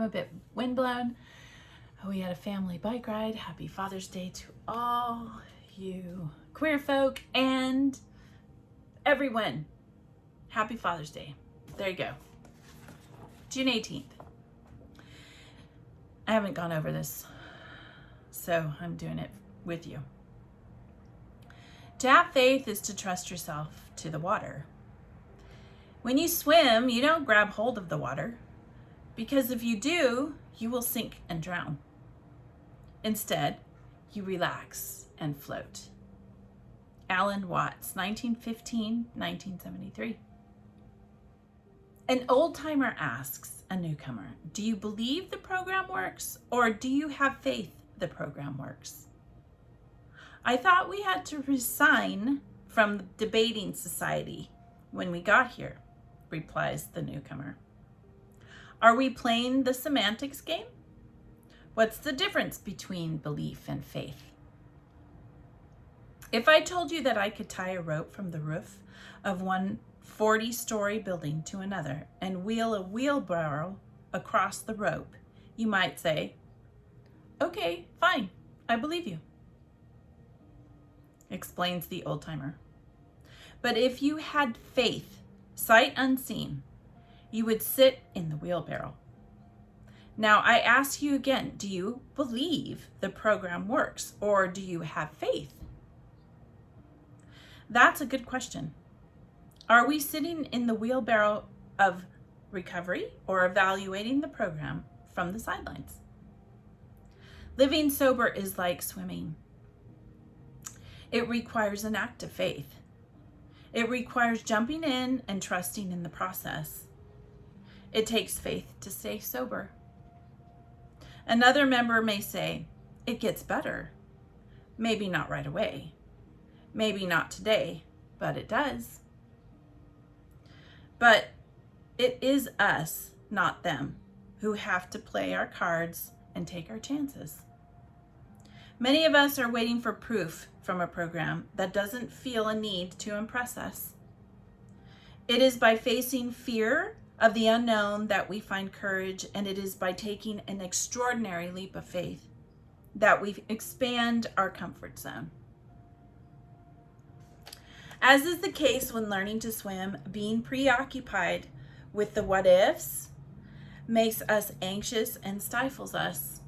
a bit windblown. We had a family bike ride. Happy Father's Day to all you queer folk and everyone. Happy Father's Day. There you go. June 18th. I haven't gone over this, so I'm doing it with you. To have faith is to trust yourself to the water. When you swim, you don't grab hold of the water, because if you do, you will sink and drown. Instead, you relax and float. Alan Watts, 1915-1973. An old-timer asks a newcomer, do you believe the program works, or do you have faith the program works? I thought we had to resign from the debating society when we got here, replies the newcomer. Are we playing the semantics game? What's the difference between belief and faith? If I told you that I could tie a rope from the roof of one 40-story building to another and wheel a wheelbarrow across the rope, you might say, okay, fine, I believe you, explains the old-timer. But if you had faith, sight unseen, you would sit in the wheelbarrow. Now I ask you again, do you believe the program works, or do you have faith? That's a good question. Are we sitting in the wheelbarrow of recovery or evaluating the program from the sidelines? Living sober is like swimming. It requires an act of faith. It requires jumping in and trusting in the process. It takes faith to stay sober. Another member may say, it gets better. Maybe not right away. Maybe not today, but it does. But it is us, not them, who have to play our cards and take our chances. Many of us are waiting for proof from a program that doesn't feel a need to impress us. It is by facing fear of the unknown that we find courage, and it is by taking an extraordinary leap of faith that we expand our comfort zone. As is the case when learning to swim, being preoccupied with the what ifs makes us anxious and stifles us.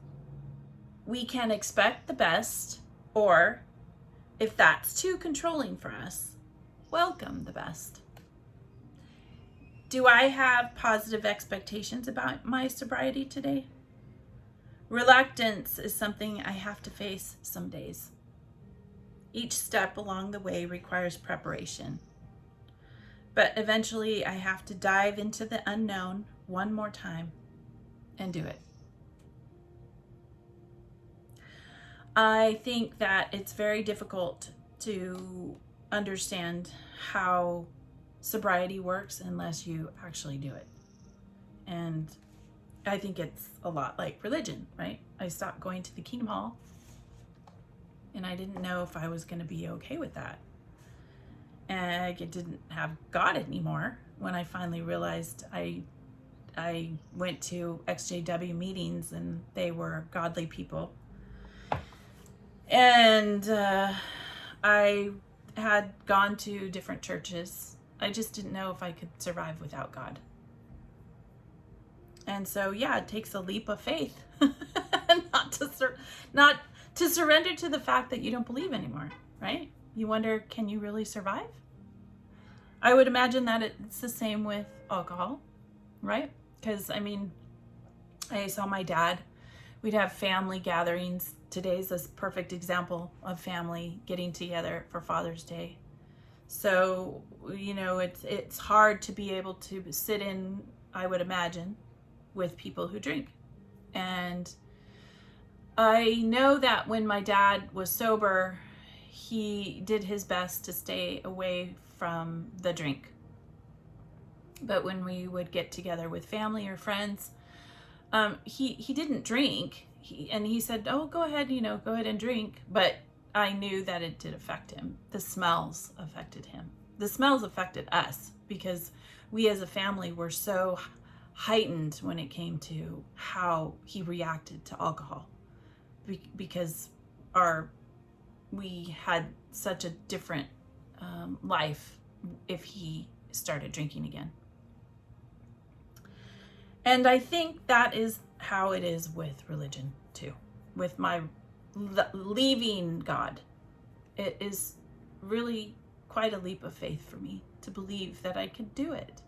We can expect the best, or if that's too controlling for us, welcome the best. Do I have positive expectations about my sobriety today? Reluctance is something I have to face some days. Each step along the way requires preparation. But eventually I have to dive into the unknown one more time and do it. I think that it's very difficult to understand how sobriety works unless you actually do it. And I think it's a lot like religion, right? I stopped going to the Kingdom Hall, and I didn't know if I was going to be okay with that. And I didn't have God anymore when I finally realized I went to ExJW meetings and they were godly people. And I had gone to different churches. I just didn't know if I could survive without God. And so, yeah, it takes a leap of faith not to surrender to the fact that you don't believe anymore, right? You wonder, can you really survive? I would imagine that it's the same with alcohol, right? Because, I mean, I saw my dad. We'd have family gatherings. Today's a perfect example of family getting together for Father's Day. So, you know, it's hard to be able to sit in, I would imagine, with people who drink. And I know that when my dad was sober, he did his best to stay away from the drink. But when we would get together with family or friends, he didn't drink. He said, oh, go ahead and drink. But I knew that it did affect him. The smells affected him. The smells affected us because we as a family were so heightened when it came to how he reacted to alcohol, because we had such a different life if he started drinking again. And I think that is how it is with religion too, with my leaving God. It is really quite a leap of faith for me to believe that I could do it.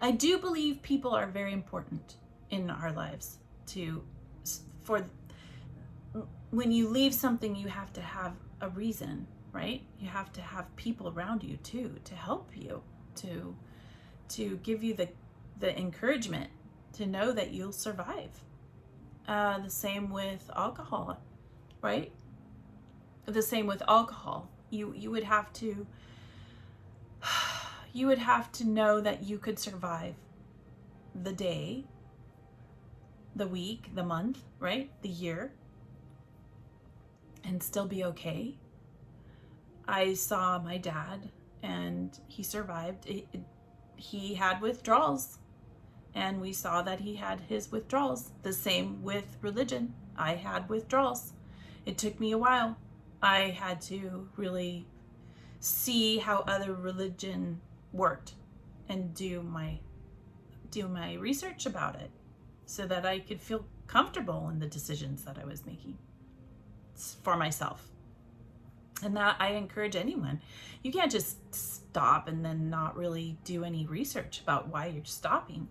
I do believe people are very important in our lives. When you leave something, you have to have a reason, right? You have to have people around you too, to help you, to give you the encouragement to know that you'll survive. The same with alcohol, right? The same with alcohol. You would have to know that you could survive the day, the week, the month, right? The year, and still be okay. I saw my dad, and he survived. He had withdrawals, and we saw that he had his withdrawals. The same with religion. I had withdrawals. It took me a while. I had to really see how other religion worked and do my research about it so that I could feel comfortable in the decisions that I was making for myself. And that I encourage anyone. You can't just stop and then not really do any research about why you're stopping.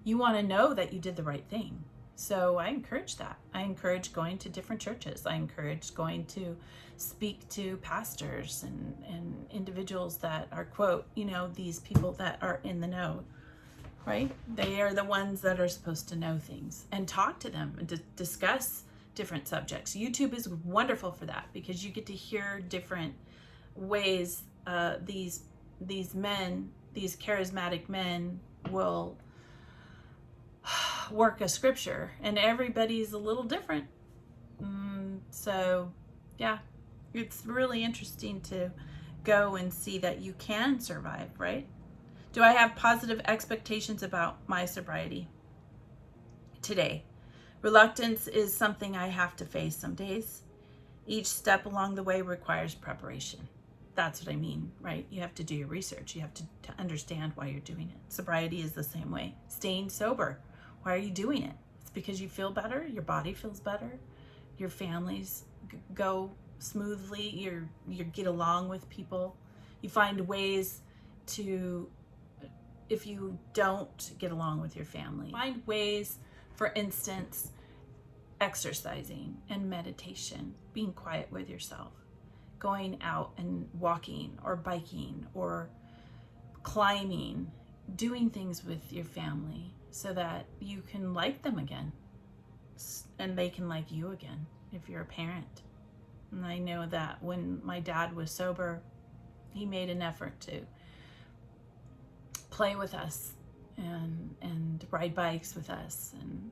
You want to know that you did the right thing. So I encourage that. I encourage going to different churches. I encourage going to speak to pastors and individuals that are, quote, these people that are in the know, right? They are the ones that are supposed to know things, and talk to them and discuss different subjects. YouTube is wonderful for that, because you get to hear different ways these charismatic men will work a scripture, and everybody's a little different. So yeah, it's really interesting to go and see that you can survive, right? Do I have positive expectations about my sobriety today? Reluctance is something I have to face some days. Each step along the way requires preparation. That's what I mean, right? You have to do your research. You have to understand why you're doing it. Sobriety is the same way. Staying sober. Why are you doing it? It's because you feel better. Your body feels better. Your families go smoothly. You get along with people. You find ways to, if you don't get along with your family, find ways, for instance, exercising and meditation, being quiet with yourself, going out and walking or biking or climbing, doing things with your family so that you can like them again and they can like you again if you're a parent. And I know that when my dad was sober, he made an effort to play with us and ride bikes with us, and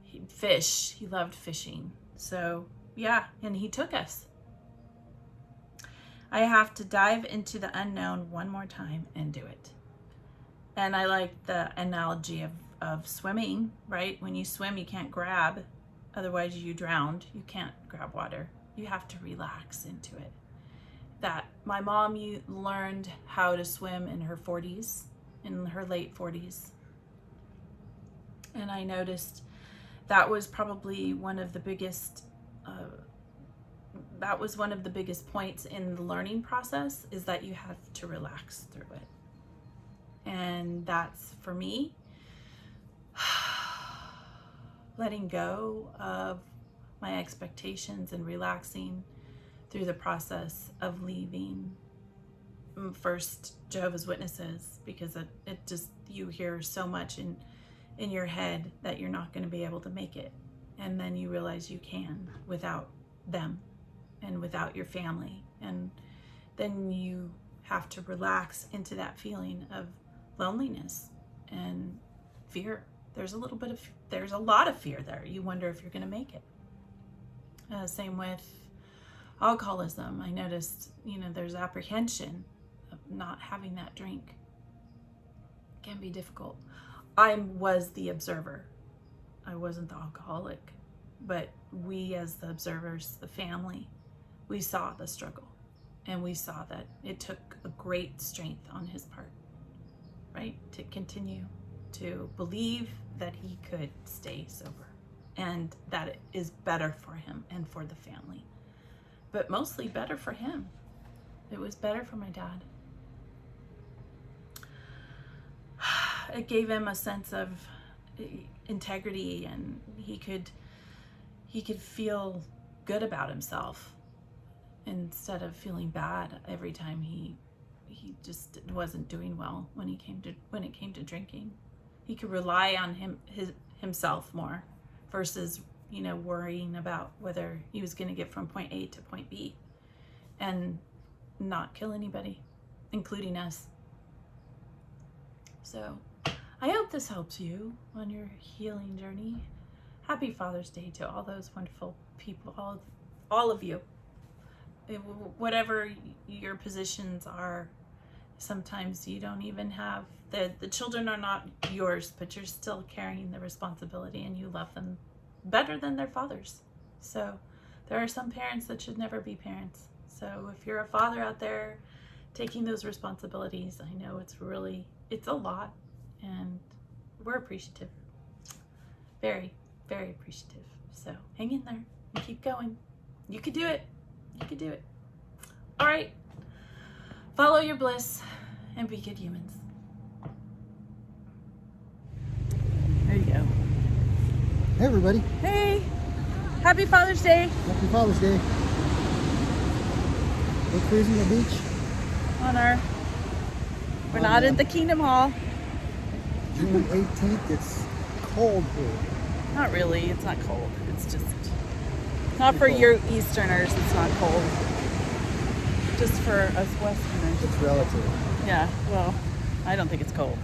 he'd fish. He loved fishing. So yeah, and he took us. I have to dive into the unknown one more time and do it. And I like the analogy of swimming, right? When you swim, you can't grab, otherwise you drowned. You can't grab water. You have to relax into it. That my mom learned how to swim in her 40s, in her late 40s. And I noticed that was probably one of the biggest points in the learning process, is that you have to relax through it. And that's, for me, letting go of my expectations and relaxing through the process of leaving first Jehovah's Witnesses, because it just, you hear so much in your head that you're not going to be able to make it, and then you realize you can without them and without your family, and then you have to relax into that feeling of loneliness and fear. There's a lot of fear there. You wonder if you're going to make it. Same with alcoholism. I noticed, there's apprehension of not having that drink. It can be difficult. I was the observer. I wasn't the alcoholic, but we as the observers, the family, we saw the struggle, and we saw that it took a great strength on his part, right? To continue to believe that he could stay sober and that it is better for him and for the family, but mostly better for him. It was better for my dad. It gave him a sense of integrity, and he could feel good about himself instead of feeling bad every time he just wasn't doing well when it came to drinking. He could rely on himself more versus, worrying about whether he was going to get from point A to point B and not kill anybody, including us. So I hope this helps you on your healing journey. Happy Father's Day to all those wonderful people, all of you. Whatever your positions are, sometimes you don't even have, the children are not yours, but you're still carrying the responsibility, and you love them better than their fathers. So there are some parents that should never be parents. So if you're a father out there taking those responsibilities, I know it's a lot, and we're appreciative. Very, very appreciative. So hang in there and keep going. You could do it. You could do it. All right. Follow your bliss and be good humans. There you go. Hey everybody. Hey. Happy Father's Day. Happy Father's Day. We're cruising the beach. We're not at the Kingdom Hall. June 18th. It's cold here. Not really. It's not cold. It's just not for your Easterners. It's not cold. Just for us Westerners. It's relative. Yeah. Well, I don't think it's cold.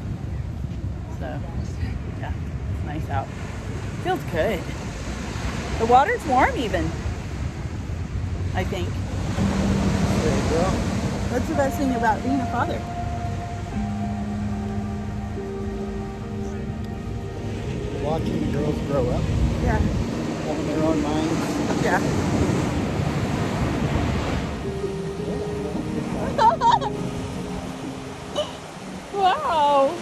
So, yeah, it's nice out. Feels good. The water's warm even, I think. There you go. That's the best thing about being a father. Watching the girls grow up. Yeah. Having their own minds. Yeah. Wow.